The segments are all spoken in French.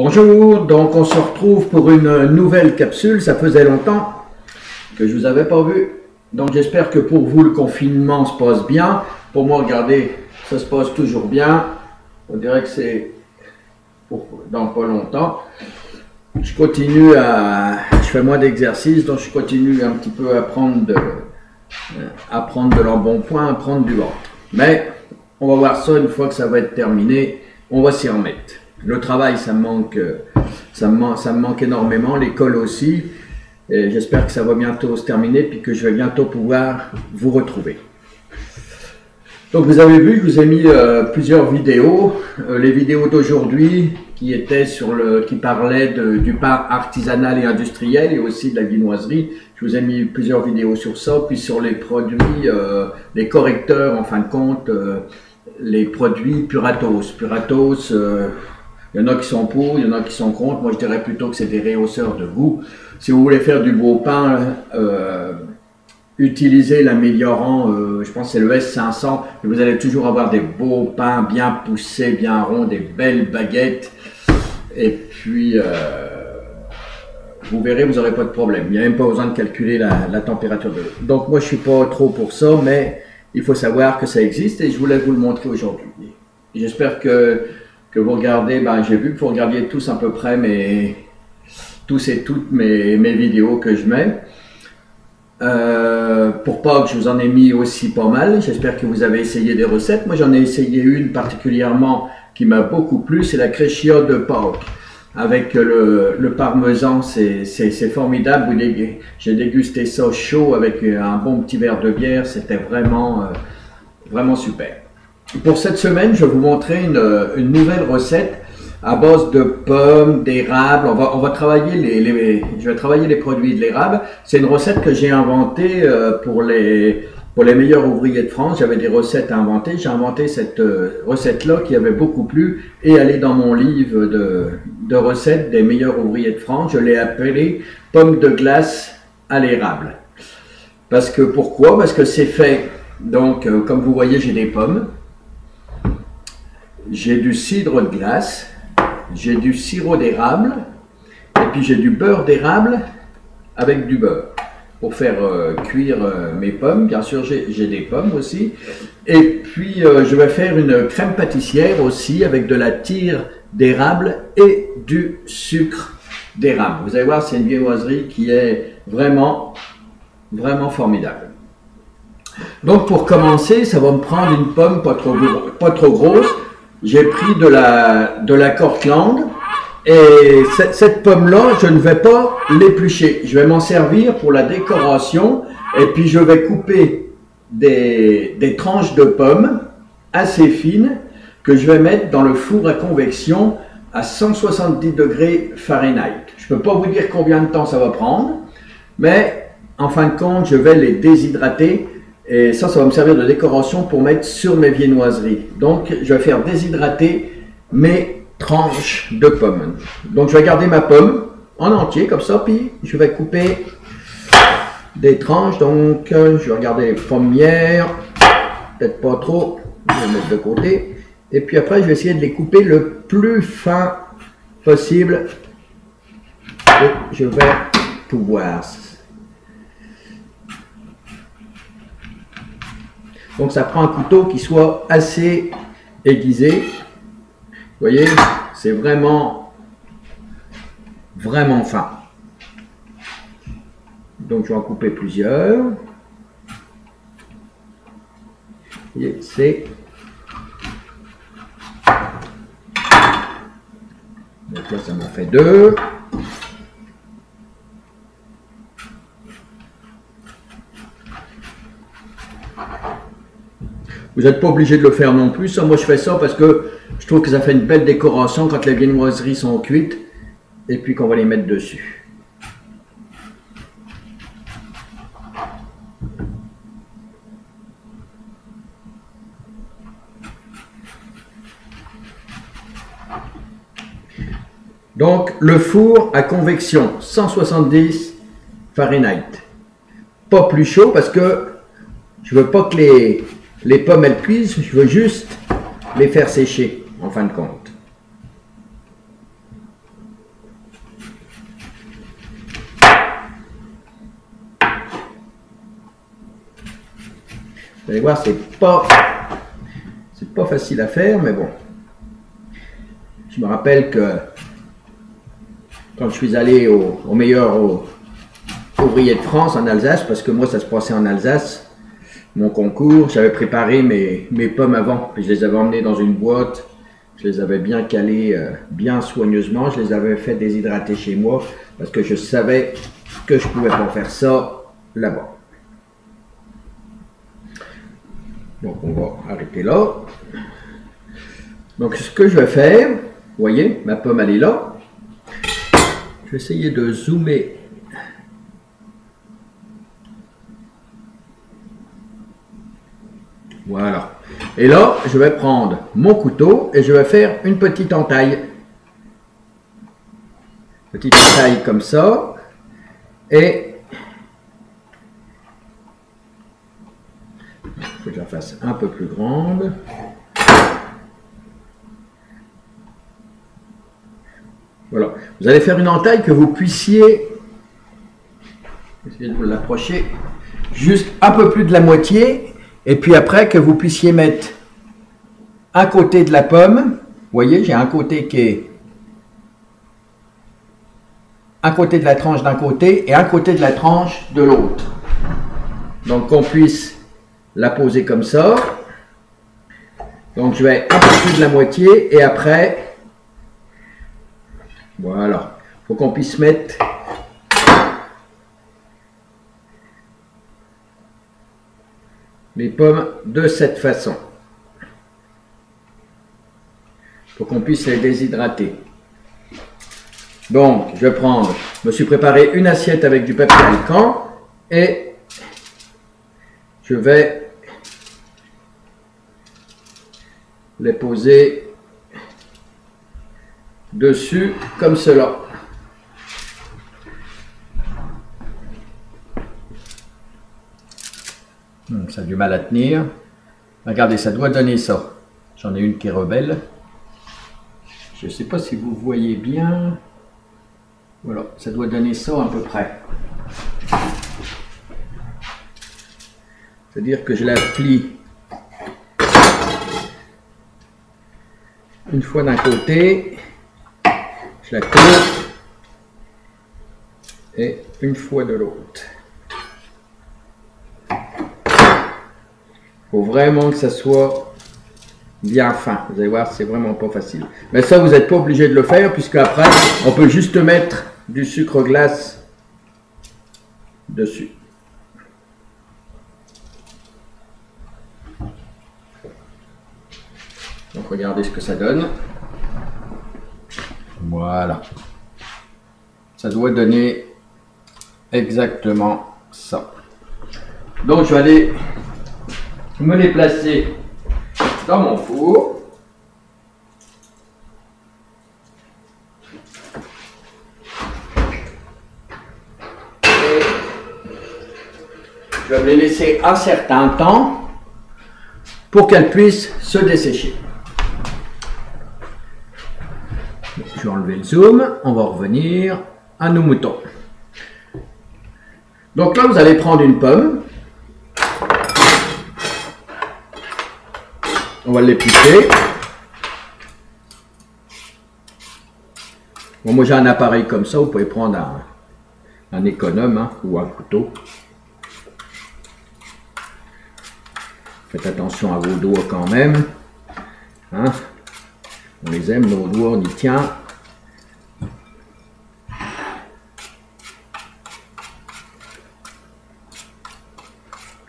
Bonjour, donc on se retrouve pour une nouvelle capsule. Ça faisait longtemps que je ne vous avais pas vu. Donc j'espère que pour vous le confinement se passe bien. Pour moi, regardez, ça se passe toujours bien. On dirait que c'est dans pas longtemps. Je continue je fais moins d'exercices, donc je continue un petit peu à prendre de l'embonpoint, à prendre du ventre. Mais on va voir ça une fois que ça va être terminé. On va s'y remettre. Le travail, ça me manque énormément, l'école aussi. Et j'espère que ça va bientôt se terminer, puis que je vais bientôt pouvoir vous retrouver. Donc vous avez vu, je vous ai mis plusieurs vidéos. Les vidéos d'aujourd'hui qui parlaient du pain artisanal et industriel et aussi de la viennoiserie. Je vous ai mis plusieurs vidéos sur ça, puis sur les produits, les correcteurs en fin de compte, les produits Puratos. Puratos, il y en a qui sont pour, il y en a qui sont contre. Moi, je dirais plutôt que c'est des rehausseurs de goût. Si vous voulez faire du beau pain, utilisez l'améliorant, je pense que c'est le S500. Et vous allez toujours avoir des beaux pains bien poussés, bien ronds, des belles baguettes. Et puis, vous verrez, vous n'aurez pas de problème. Il n'y a même pas besoin de calculer la température de l'eau. Donc, moi, je ne suis pas trop pour ça, mais il faut savoir que ça existe et je voulais vous le montrer aujourd'hui. J'espère que vous regardez, j'ai vu que vous regardiez tous à peu près toutes mes vidéos que je mets. Pour pas que je vous en ai mis aussi pas mal, j'espère que vous avez essayé des recettes. Moi j'en ai essayé une particulièrement qui m'a beaucoup plu, c'est la creccia de Pâques. Avec le parmesan, c'est formidable. J'ai dégusté ça chaud avec un bon petit verre de bière, c'était vraiment super. Pour cette semaine, je vais vous montrer une nouvelle recette à base de pommes, d'érable. On va travailler je vais travailler les produits de l'érable. C'est une recette que j'ai inventée pour les meilleurs ouvriers de France. J'avais des recettes à inventer. J'ai inventé cette recette-là qui avait beaucoup plu et elle est dans mon livre de recettes des meilleurs ouvriers de France. Je l'ai appelée pommes de glace à l'érable. Pourquoi? Parce que c'est fait. Donc, comme vous voyez, j'ai des pommes. J'ai du cidre de glace, j'ai du sirop d'érable, et puis j'ai du beurre d'érable avec du beurre pour faire cuire mes pommes. Bien sûr, j'ai des pommes aussi. Et puis, je vais faire une crème pâtissière aussi avec de la tire d'érable et du sucre d'érable. Vous allez voir, c'est une viennoiserie qui est vraiment formidable. Donc, pour commencer, ça va me prendre une pomme pas trop grosse. J'ai pris de la Cortland et cette pomme-là, je ne vais pas l'éplucher. Je vais m'en servir pour la décoration et puis je vais couper des tranches de pommes assez fines que je vais mettre dans le four à convection à 170 degrés Fahrenheit. Je ne peux pas vous dire combien de temps ça va prendre, mais en fin de compte, je vais les déshydrater. Et ça va me servir de décoration pour mettre sur mes viennoiseries. Donc, je vais faire déshydrater mes tranches de pommes. Donc, je vais garder ma pomme en entier, comme ça, puis je vais couper des tranches. Donc, je vais regarder les pommières, peut-être pas trop, je vais les mettre de côté. Et puis après, je vais essayer de les couper le plus fin possible. Et je vais pouvoir. Donc ça prend un couteau qui soit assez aiguisé. Vous voyez, c'est vraiment fin. Donc je vais en couper plusieurs. Vous voyez, donc là ça m'en fait deux. Vous n'êtes pas obligé de le faire non plus. Ça, moi, je fais ça parce que je trouve que ça fait une belle décoration quand les viennoiseries sont cuites et puis qu'on va les mettre dessus. Donc, le four à convection 170 Fahrenheit. Pas plus chaud parce que je veux pas que les pommes elles cuisent, je veux juste les faire sécher en fin de compte. Vous allez voir, c'est pas facile à faire, mais bon. Je me rappelle que quand je suis allé au meilleur ouvrier de France en Alsace, parce que moi ça se passait en Alsace, mon concours, j'avais préparé mes pommes avant, puis je les avais emmenées dans une boîte, je les avais bien calées, bien soigneusement, je les avais fait déshydrater chez moi, parce que je savais que je pouvais pas faire ça là-bas. Donc on va arrêter là. Donc ce que je vais faire, vous voyez, ma pomme elle est là. Je vais essayer de zoomer. Voilà. Et là, je vais prendre mon couteau et je vais faire une petite entaille. Petite entaille comme ça. Et il faut que je la fasse un peu plus grande. Voilà. Vous allez faire une entaille que vous puissiez, essayez de vous l'approcher, juste un peu plus de la moitié, et puis après que vous puissiez mettre un côté de la pomme. Vous voyez, j'ai un côté qui est un côté de la tranche d'un côté et un côté de la tranche de l'autre. Donc qu'on puisse la poser comme ça. Donc je vais un peu plus de la moitié et après, voilà, il faut qu'on puisse mettre les pommes de cette façon. Il faut qu'on puisse les déshydrater. Donc, je vais prendre, je me suis préparé une assiette avec du papier alcan et je vais les poser dessus comme cela. Ça a du mal à tenir. Regardez, ça doit donner ça. J'en ai une qui est rebelle. Je ne sais pas si vous voyez bien. Voilà, ça doit donner ça à peu près. C'est-à-dire que je la plie une fois d'un côté, je la colle et une fois de l'autre. Il faut vraiment que ça soit bien fin. Vous allez voir, c'est vraiment pas facile. Mais ça, vous n'êtes pas obligé de le faire, puisque après, on peut juste mettre du sucre glace dessus. Donc, regardez ce que ça donne. Voilà. Ça doit donner exactement ça. Donc, je vais aller me les placer dans mon four. Et je vais les laisser un certain temps pour qu'elles puissent se dessécher. Je vais enlever le zoom, on va revenir à nos moutons. Donc là, vous allez prendre une pomme. On va l'éplucher. Bon, moi j'ai un appareil comme ça, vous pouvez prendre un économe hein, ou un couteau. Faites attention à vos doigts quand même. Hein. On les aime, nos doigts, on y tient.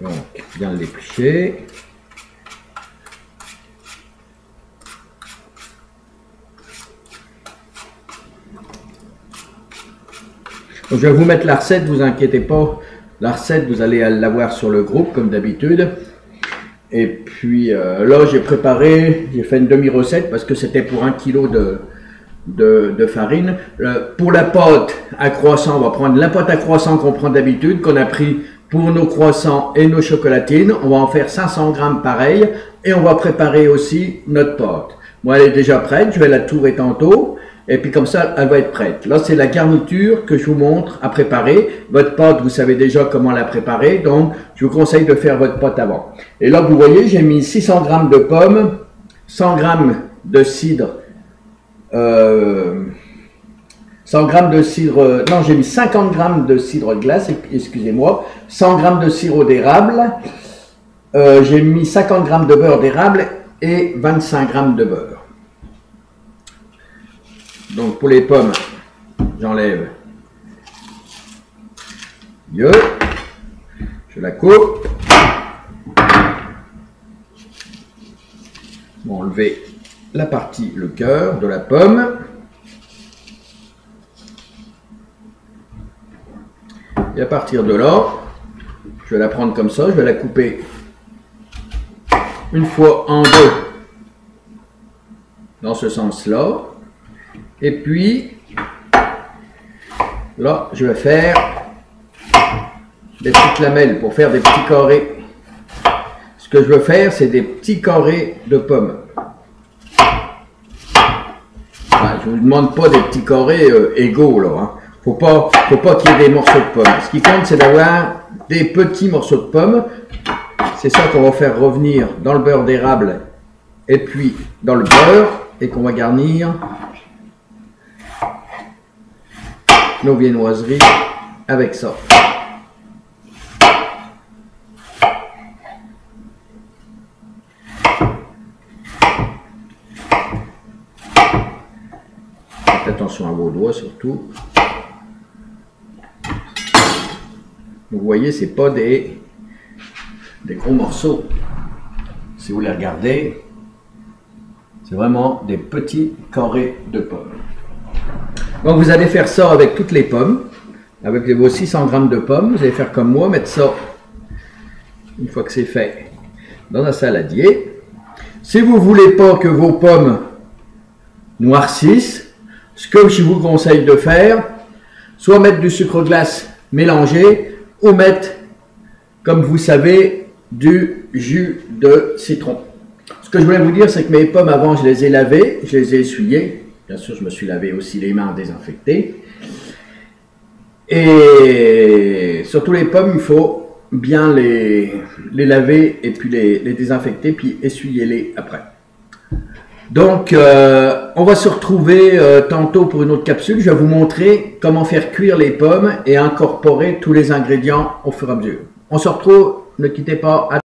Donc, bien l'éplucher. Donc, je vais vous mettre la recette, vous inquiétez pas. La recette, vous allez l'avoir sur le groupe, comme d'habitude. Et puis là, j'ai fait une demi-recette parce que c'était pour 1 kg de farine. Pour la pâte à croissant, on va prendre la pâte à croissant qu'on prend d'habitude, qu'on a pris pour nos croissants et nos chocolatines. On va en faire 500 grammes pareil. Et on va préparer aussi notre pâte. Moi, elle est déjà prête, je vais la tourer tantôt. et puis comme ça, elle va être prête. Là, c'est la garniture que je vous montre à préparer. Votre pâte, vous savez déjà comment la préparer, donc je vous conseille de faire votre pâte avant. Et là, vous voyez, j'ai mis 600 g de pommes, 100 g de cidre, 100 g de cidre, non, j'ai mis 50 g de cidre glace, excusez-moi, 100 g de sirop d'érable, j'ai mis 50 g de beurre d'érable et 25 g de beurre. Donc pour les pommes, j'enlève, je la coupe, je vais enlever la partie, le cœur de la pomme, et à partir de là, je vais la prendre comme ça, je vais la couper une fois en deux, dans ce sens-là. Et puis, là, je vais faire des petites lamelles pour faire des petits carrés. Ce que je veux faire, c'est des petits carrés de pommes. Voilà, je ne vous demande pas des petits carrés égaux, là. Hein. Faut pas qu'il y ait des morceaux de pommes. Ce qui compte, c'est d'avoir des petits morceaux de pommes. C'est ça qu'on va faire revenir dans le beurre d'érable et puis dans le beurre et qu'on va garnir nos viennoiseries avec ça. Faites attention à vos doigts surtout. Vous voyez, c'est pas des gros morceaux. Si vous les regardez, c'est vraiment des petits carrés de pommes. Donc vous allez faire ça avec toutes les pommes, avec vos 600 g de pommes. Vous allez faire comme moi, mettre ça, une fois que c'est fait, dans un saladier. Si vous ne voulez pas que vos pommes noircissent, ce que je vous conseille de faire, soit mettre du sucre glace mélangé, ou mettre, comme vous savez, du jus de citron. Ce que je voulais vous dire, c'est que mes pommes, avant, je les ai lavées, je les ai essuyées. Bien sûr, je me suis lavé aussi les mains désinfectées. Et surtout les pommes, il faut bien les laver et puis les désinfecter, puis essuyer-les après. Donc, on va se retrouver tantôt pour une autre capsule. Je vais vous montrer comment faire cuire les pommes et incorporer tous les ingrédients au fur et à mesure. On se retrouve, ne quittez pas.